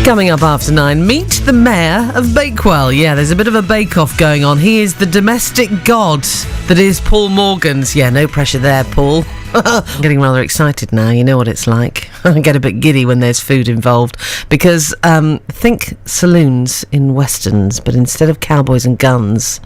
Coming up after 9, meet the mayor of Bakewell. Yeah, there's a bit of a bake-off going on. He is the domestic god that is Paul Morgan's. Yeah, no pressure there, Paul. I'm getting rather excited now. You know what it's like. I get a bit giddy when there's food involved because think saloons in westerns, but instead of cowboys and guns,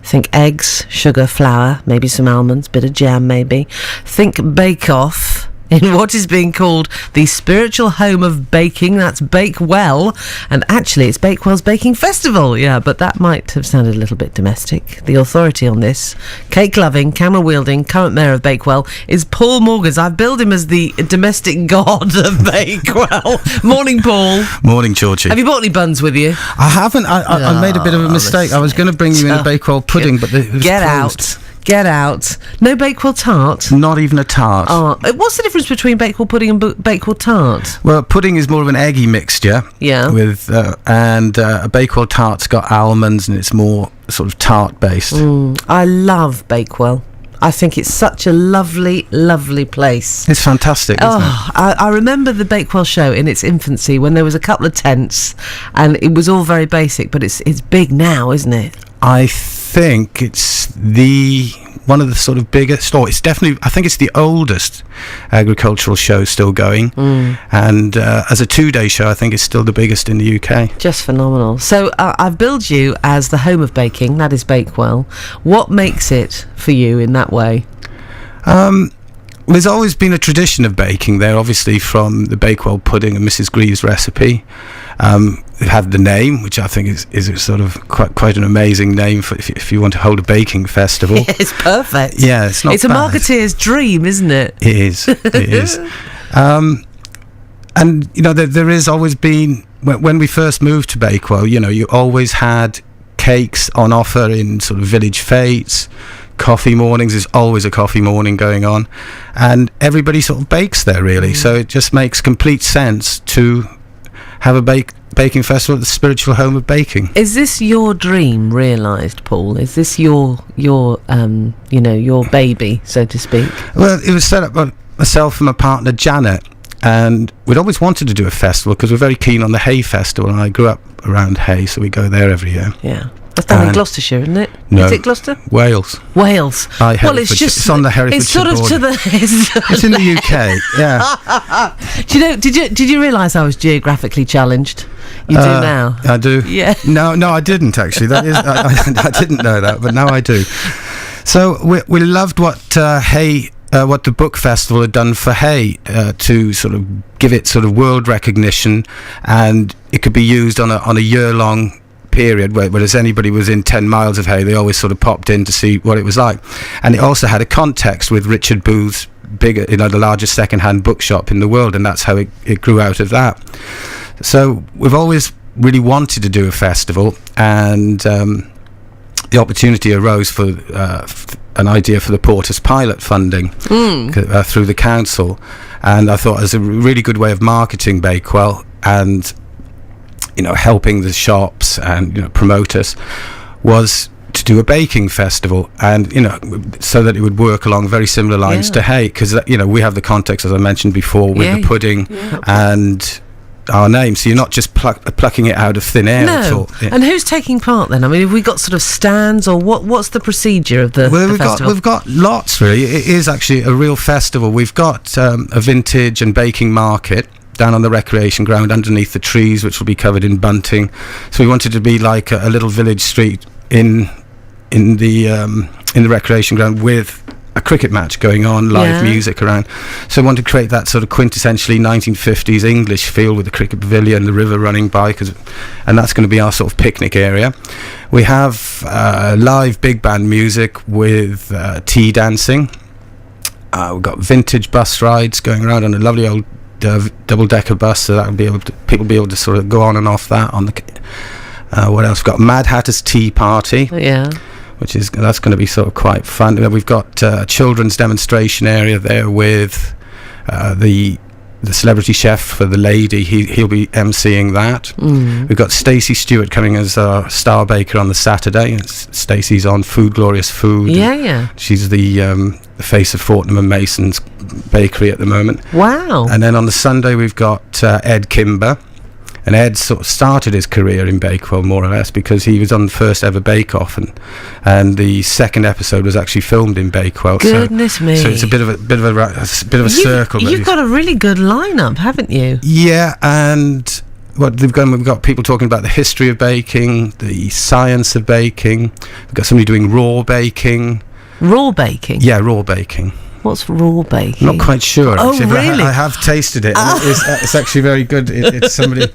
think eggs, sugar, flour, maybe some almonds, bit of jam maybe. Think bake-off in what is being called the spiritual home of baking. That's Bakewell, and actually it's Bakewell's Baking Festival. Yeah, but that might have sounded a little bit domestic. The authority on this, cake-loving, camera-wielding, current mayor of Bakewell, is Paul Morgans. I've billed him as the domestic god of Bakewell. Morning, Paul. Morning, Georgie. Have you bought any buns with you? I haven't. I made a bit of a mistake. I was going to bring you in a Bakewell pudding, but it was closed. Get out. No Bakewell tart? Not even a tart. Oh, what's the difference between Bakewell pudding and Bakewell tart? Well, pudding is more of an eggy mixture. Yeah. With and a Bakewell tart's got almonds and it's more sort of tart based. I love Bakewell. I think it's such a lovely, lovely place. It's fantastic, isn't it? I remember the Bakewell show in its infancy when there was a couple of tents and it was all very basic, but it's big now, isn't it? I think it's one of the sort of biggest, or it's definitely, I think it's the oldest agricultural show still going, and as a 2-day show I think it's still the biggest in the UK. Just phenomenal. So I've billed you as the home of baking, that is Bakewell. What makes it for you in that way? There's always been a tradition of baking there, obviously from the Bakewell pudding and Mrs. Greaves recipe. They've had the name, which I think is a sort of quite an amazing name for if you want to hold a baking festival. Yeah, it's perfect. Yeah, it's not. It's bad. A marketeer's dream, isn't it? It is. It is. And you know, there is always been when we first moved to Bakewell. You know, you always had cakes on offer in sort of village fetes. Coffee mornings, there's always a coffee morning going on, and everybody sort of bakes there really. So it just makes complete sense to have a baking festival at the spiritual home of baking. Is this your dream realised, Paul? Is this your baby, so to speak? Well, it was set up by myself and my partner Janet, and we'd always wanted to do a festival because we're very keen on the Hay Festival, and I grew up around Hay, so we go there every year. Yeah. That's down in Gloucestershire, isn't it? No. Is it Gloucester? Wales. Well, it's on the Herefordshire it's sort of border. to the. It's in the UK. Yeah. Do you know? Did you realise I was geographically challenged? You do now. I do. Yeah. No, I didn't actually. That is, I didn't know that, but now I do. So we loved what what the book festival had done for Hay to sort of give it sort of world recognition, and it could be used on a year-long period, whereas anybody was in 10 miles of Hay, they always sort of popped in to see what it was like. And it also had a context with Richard Booth's the largest second-hand bookshop in the world, and that's how it grew out of that. So we've always really wanted to do a festival, and the opportunity arose for an idea for the Porter's Pilot funding through the council, and I thought it was a really good way of marketing Bakewell and helping the shops and promote us, was to do a baking festival, and so that it would work along very similar lines to Hay, because we have the context, as I mentioned before, with the pudding and our name, so you're not just plucking it out of thin air at all. Yeah. And who's taking part then? I mean, have we got sort of stands, or what's the procedure of the festival? We've got lots really. It is actually a real festival. We've got a vintage and baking market down on the recreation ground underneath the trees, which will be covered in bunting. So we wanted to be like a little village street in the recreation ground with a cricket match going on, live music around. So I wanted to create that sort of quintessentially 1950s English feel with the cricket pavilion, the river running by, and that's going to be our sort of picnic area. We have live big band music with tea dancing. We've got vintage bus rides going around on a lovely old double-decker bus, so that will people be able to sort of go on and off that. On the what else? We've got Mad Hatter's Tea Party, that's going to be sort of quite fun. We've got a children's demonstration area there with the celebrity chef for the lady. He'll be emceeing that. We've got Stacey Stewart coming as our star baker on the Saturday. Stacey's on Food Glorious Food. She's the face of Fortnum and Mason's bakery at the moment. Wow. And then on the Sunday we've got Ed Kimber, And Ed sort of started his career in Bakewell more or less because he was on the first ever Bake Off, and the second episode was actually filmed in Bakewell. Goodness me! So it's a bit of a circle. You've got a really good lineup, haven't you? Yeah, and we've got people talking about the history of baking, the science of baking. We've got somebody doing raw baking. Raw baking? Yeah, raw baking. What's raw baking? Not quite sure. Oh, actually, really? But I have tasted it. And it's actually very good. It's somebody.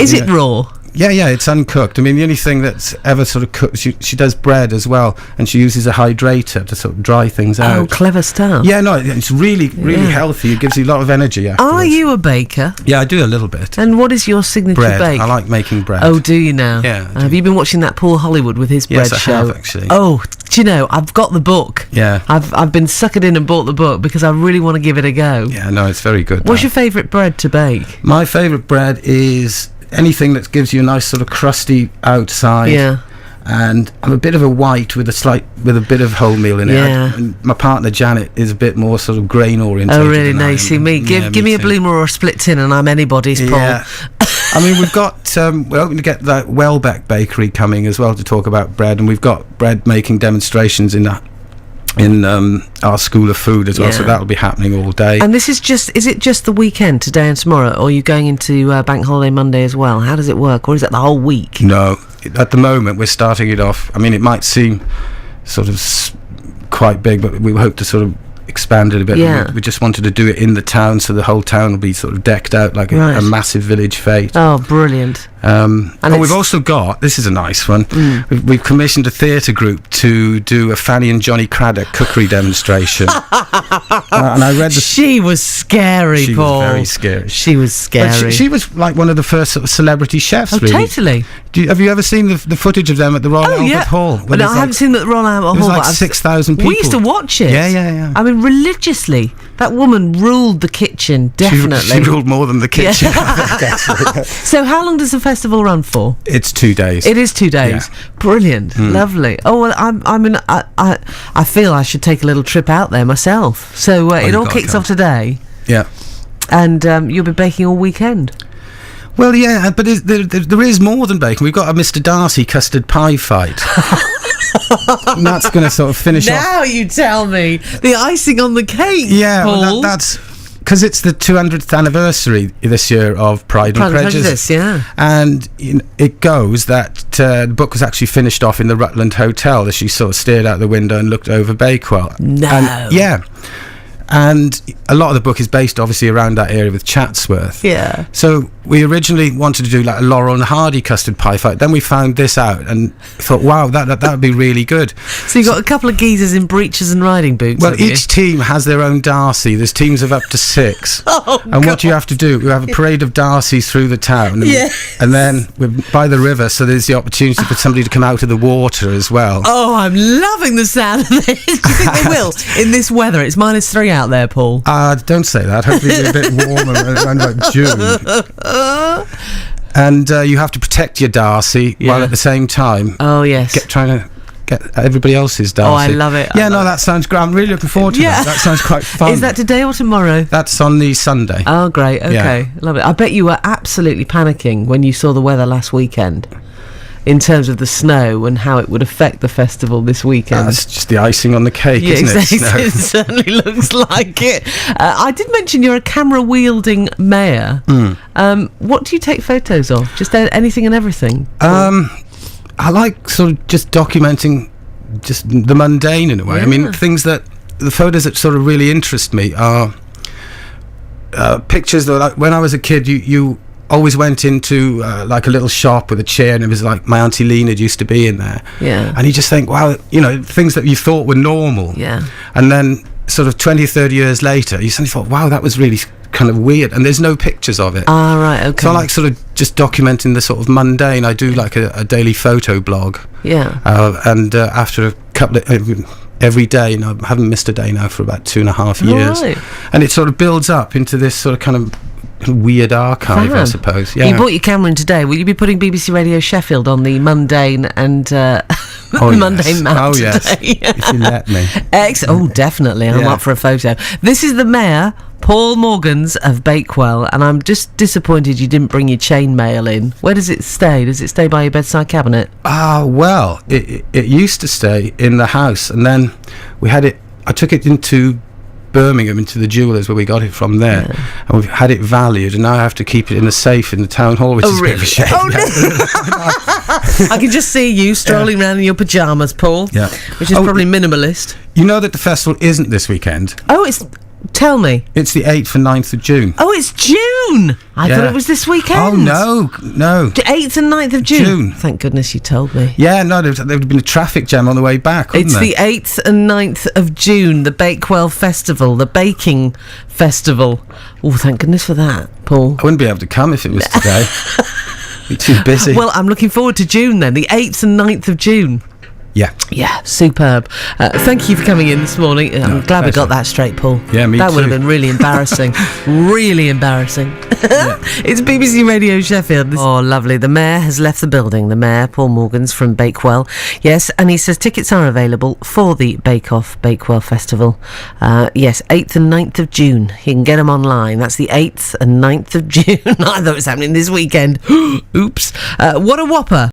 Is it raw? Yeah, it's uncooked. I mean, the only thing that's ever sort of cooked, she does bread as well, and she uses a hydrator to sort of dry things out. Oh, clever stuff. Yeah, no, it's really healthy. It gives you a lot of energy afterwards. Are you a baker? Yeah, I do a little bit. And what is your signature Bread. bake? I like making bread. Oh, do you now? Yeah. Have you been watching that Paul Hollywood with his bread Yes, I show? have, actually. Oh, do you know, I've got the book. Yeah. I've been suckered in and bought the book because I really want to give it a go. Yeah, no, it's very good. What's your favourite bread to bake? My favourite bread is anything that gives you a nice sort of crusty outside. Yeah. And I'm a bit of a white with a bit of wholemeal in it. Yeah. And my partner Janet is a bit more sort of grain oriented. Oh, really? No, see me. Give me a bloomer or a split tin and I'm anybody's, Paul. Yeah. I mean, we've got we're hoping to get that Welbeck bakery coming as well to talk about bread, and we've got bread making demonstrations in our school of food as well, so that'll be happening all day. And this is it just the weekend, today and tomorrow, or are you going into Bank Holiday Monday as well? How does it work, or is it the whole week? No, at the moment we're starting it off. I mean, it might seem sort of quite big, but we hope to sort of expand it a bit. Yeah. We just wanted to do it in the town, so the whole town will be sort of decked out like a massive village fete. Oh, brilliant. We've also got, this is a nice one, we've commissioned a theatre group to do a Fanny and Johnny Craddock cookery demonstration. And I read she was scary, she Paul. was very scary. She was scary. But she was like one of the first sort of celebrity chefs, really. Totally. Have you ever seen the footage of them at the Royal Albert Hall? But I haven't seen the Royal Albert Hall. It was like 6,000 people. We used to watch it. Yeah. I mean, religiously. That woman ruled the kitchen, definitely. She ruled more than the kitchen. Yeah. So how long does the festival run for? It's 2 days. It is 2 days. Yeah. Brilliant. Lovely. Oh, well, I feel I should take a little trip out there myself. So it all kicks off today. Yeah. And you'll be baking all weekend. Well, yeah, but there is more than baking. We've got a Mr. Darcy custard pie fight. And that's going to sort of finish off. Now you tell me. The icing on the cake, Yeah, Paul. well, that's because it's the 200th anniversary this year of Pride and Prejudice. Yeah. And it goes that the book was actually finished off in the Rutland Hotel as she sort of stared out the window and looked over Bakewell. No. And, yeah. And a lot of the book is based obviously around that area with Chatsworth. Yeah. So we originally wanted to do like a Laurel and Hardy custard pie fight. Then we found this out and thought, wow, that would be really good. So you've got a couple of geezers in breeches and riding boots. Well, each team has their own Darcy. There's teams of up to 6. And what you have to do, you have a parade of Darcys through the town. And then we're by the river, so there's the opportunity for somebody to come out of the water as well. Oh, I'm loving the sound of this. Do you think they will? In this weather, it's -3 out there, Paul. Don't say that. Hopefully it'll be a bit warmer around about June. And you have to protect your Darcy while at the same time trying to get everybody else's Darcy. Oh, I love it. Yeah, that sounds great. I'm really looking forward to that. That sounds quite fun. Is that today or tomorrow? That's on the Sunday. Oh, great. Okay. Love it. I bet you were absolutely panicking when you saw the weather last weekend in terms of the snow and how it would affect the festival this weekend. That's just the icing on the cake, isn't exactly. it? It certainly looks like it. I did mention you're a camera-wielding mayor. What do you take photos of? Just anything and everything? I like sort of just documenting just the mundane in a way. Yeah. I mean, the photos that sort of really interest me are pictures that, like, when I was a kid, you always went into like a little shop with a chair, and it was like my Auntie Leonard used to be in there. Yeah. And you just think, wow, things that you thought were normal. Yeah. And then sort of 20 or 30 years later, you suddenly thought, wow, that was really kind of weird, and there's no pictures of it. Ah, right, okay. So I like sort of just documenting the sort of mundane. I do like a daily photo blog. Yeah. And after a couple of... every day, I haven't missed a day now for about 2.5 years. Right. And it sort of builds up into this sort of kind of weird archive, I suppose. Yeah. You brought your camera in today. Will you be putting BBC Radio Sheffield on the mundane and mundane map today? Yes. If you let me. Oh, definitely. I'm up for a photo. This is the Mayor, Paul Morgans of Bakewell, and I'm just disappointed you didn't bring your chain mail in. Where does it stay? Does it stay by your bedside cabinet? Well, it used to stay in the house, and then I took it into Birmingham, into the jewellers where we got it from there, and we've had it valued, and now I have to keep it in the safe in the town hall, which is a bit of a shame. Oh, no. I can just see you strolling around in your pyjamas, Paul, which is probably minimalist. You know that the festival isn't this weekend. Tell me. It's the 8th and 9th of June. Oh, it's June! I thought it was this weekend. Oh, no. The 8th and 9th of June. Thank goodness you told me. Yeah, no, there would have been a traffic jam on the way back, wouldn't It's the 8th and 9th of June, the Bakewell Festival, the baking festival. Oh, thank goodness for that, Paul. I wouldn't be able to come if it was today. Be too busy. Well, I'm looking forward to June then, the 8th and 9th of June. Yeah, superb. Thank you for coming in this morning. I'm glad we got that straight, Paul. Yeah, me too. That would have been really embarrassing. Really embarrassing. It's BBC Radio Sheffield. Oh, lovely. The Mayor has left the building. The Mayor, Paul Morgans from Bakewell. Yes, and he says tickets are available for the Bakewell Festival. Yes, 8th and 9th of June. You can get them online. That's the 8th and 9th of June. I thought it was happening this weekend. Oops. What a whopper.